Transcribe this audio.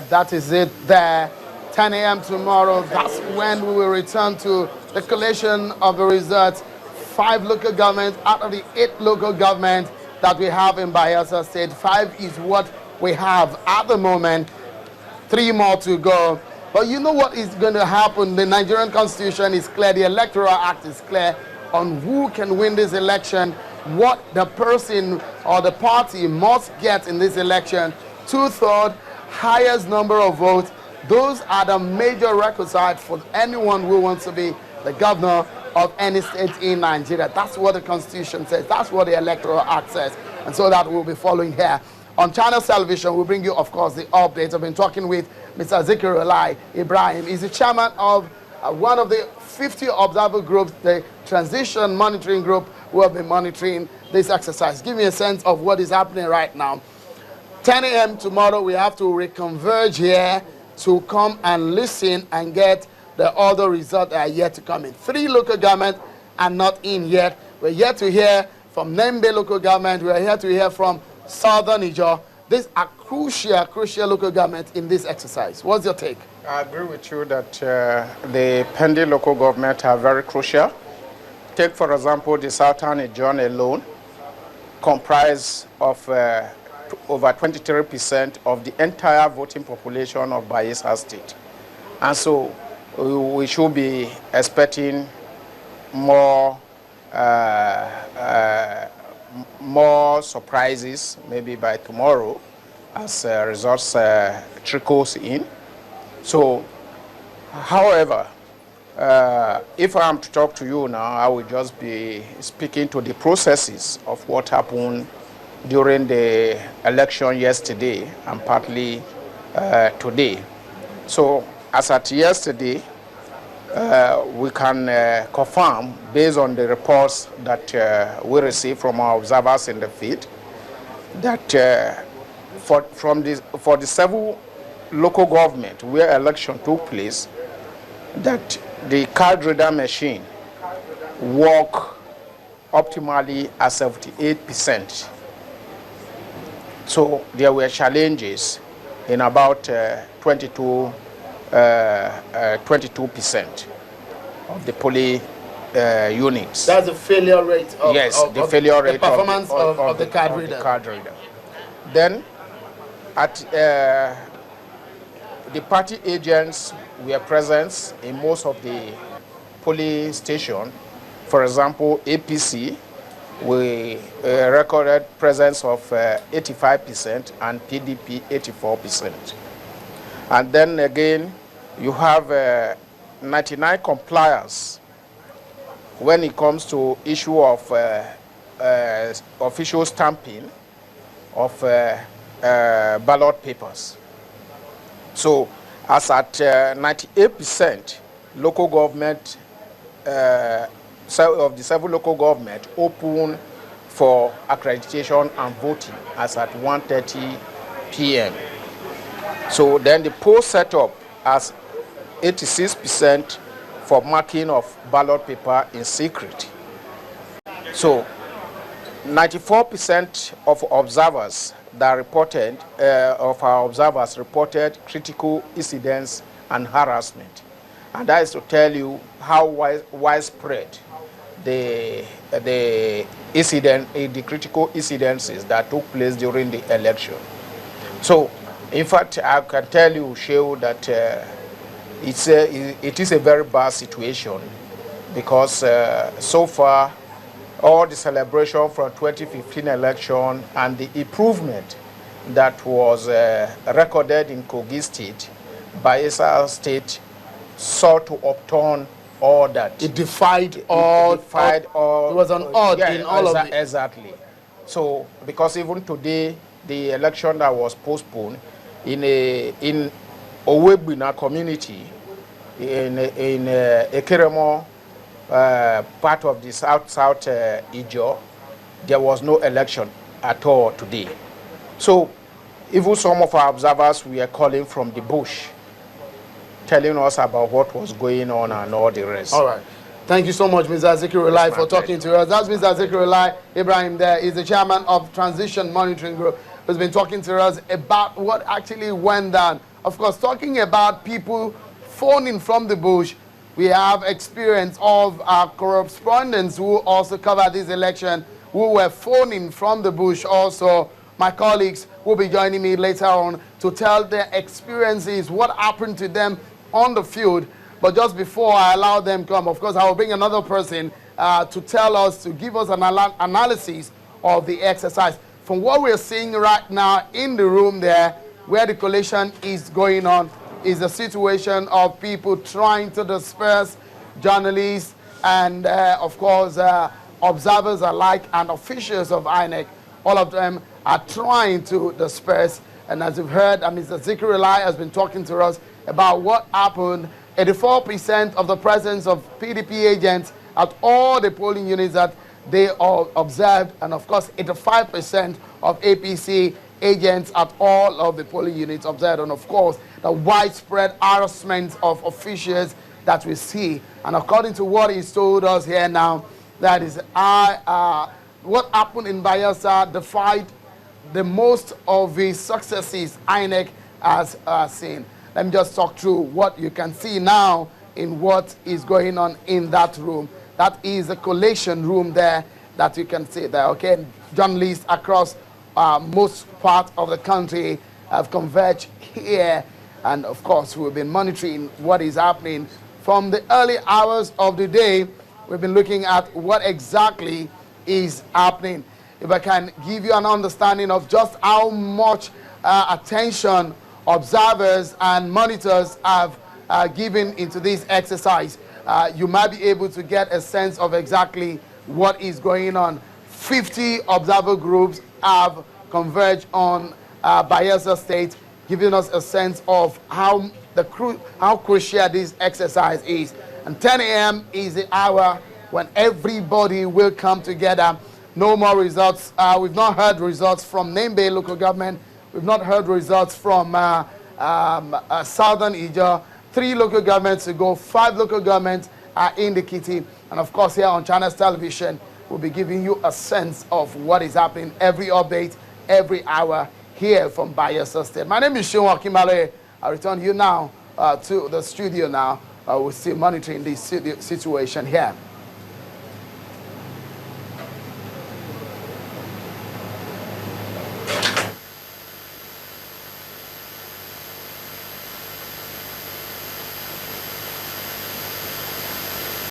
That is it there. 10 a.m. tomorrow, that's when we will return to the collation of the results. 5 local governments out of the 8 local governments that we have in Bayelsa State. 5 is what we have at the moment. 3 more to go. But you know what is going to happen? The Nigerian Constitution is clear. The Electoral Act is clear on who can win this election, what the person or the party must get in this election. 2/3, highest number of votes. Those are the major requisites for anyone who wants to be the governor of any state in Nigeria. That's what the Constitution says. That's what the Electoral Act says. And so that we'll be following here. On Channel Television, we'll bring you, of course, the updates. I've been talking with Mr. Zikirullah Ibrahim. He's the chairman of one of the 50 observer groups, the Transition Monitoring Group, who have been monitoring this exercise. Give me a sense of what is happening right now. 10 a.m. tomorrow, we have to reconverge here to come and listen and get the other results that are yet to come in. 3 local governments are not in yet. We're yet to hear from Nembe local government. We're here to hear from Southern Niger. These are crucial local governments in this exercise. What's your take? I agree with you that the pending local government are very crucial. Take, for example, the Southern Niger alone comprise of over 23% of the entire voting population of Bayelsa State. And so we should be expecting more surprises maybe by tomorrow as results trickles in. So, however, if I am to talk to you now, I will just be speaking to the processes of what happened during the election yesterday and partly today. So, as at yesterday, we can confirm, based on the reports that we received from our observers in the field, that for the several local government where election took place, that the card reader machine worked optimally at 78%. So there were challenges in about 22% of the polling units. That's the failure rate of, yes, the failure rate the performance of the card reader. The card reader. Then, at the party agents were present in most of the polling stations. For example, APC, we recorded presence of 85% and PDP 84%. And then again, you have 99 compliance when it comes to issue of official stamping of ballot papers. So, as at 98%, local government, of the 7 local government open for accreditation and voting as at 1:30 p.m. So then the poll set up as 86% for marking of ballot paper in secret. So 94% of observers that reported, of our observers reported critical incidents and harassment. And that is to tell you how widespread the critical incidences that took place during the election. So, in fact, I can tell you, Shehu, that it is a very bad situation because so far, all the celebration from 2015 election and the improvement that was recorded in Kogi State, Bayelsa State sought to upturn all that. It defied all. It was an odd in all of it. Exactly. So, because even today, the election that was postponed in Owebina community, in Ekeremo, part of the South Ijo, there was no election at all today. So, even some of our observers were calling from the bush, telling us about what was going on and all the rest. All right. Thank you so much, Mr. Zikirullah, for talking to us. That's Mr. Zikirullah Ibrahim there. He's the chairman of Transition Monitoring Group, who's been talking to us about what actually went down of course, talking about people phoning from the bush, we have experience of our correspondents who also covered this election, who were phoning from the bush also. My colleagues will be joining me later on to tell their experiences, what happened to them on the field. But just before I allow them come, of course, I will bring another person to tell us, to give us an analysis of the exercise. From what we're seeing right now in the room there, where the collation is going on, is a situation of people trying to disperse journalists and, of course, observers alike and officials of INEC. All of them are trying to disperse. And as you've heard, Mr. Zikrilai has been talking to us about what happened. 84% of the presence of PDP agents at all the polling units that they all observed, and of course 85% of APC agents at all of the polling units observed, and of course the widespread harassment of officials that we see. And according to what he's told us here now, that is what happened in Bayelsa defied the most of the successes INEC has seen. Let me just talk through what you can see now in what is going on in that room. That is the collation room there that you can see there, okay? Journalists across most part of the country have converged here. And of course, we've been monitoring what is happening from the early hours of the day. We've been looking at what exactly is happening. If I can give you an understanding of just how much attention observers and monitors have given into this exercise, you might be able to get a sense of exactly what is going on. 50 observer groups have converged on Bayelsa State, giving us a sense of how crucial this exercise is. And 10 a.m. is the hour when everybody will come together. No more results. We've not heard results from Nembe local government. We've not heard results from Southern Ijaw. 3 local governments to go, 5 local governments are in the kitty. And of course, here on Channels Television, we'll be giving you a sense of what is happening, every update, every hour here from Bayelsa State. My name is Seun Akimale. I return you now to the studio now. We're still monitoring this situation here.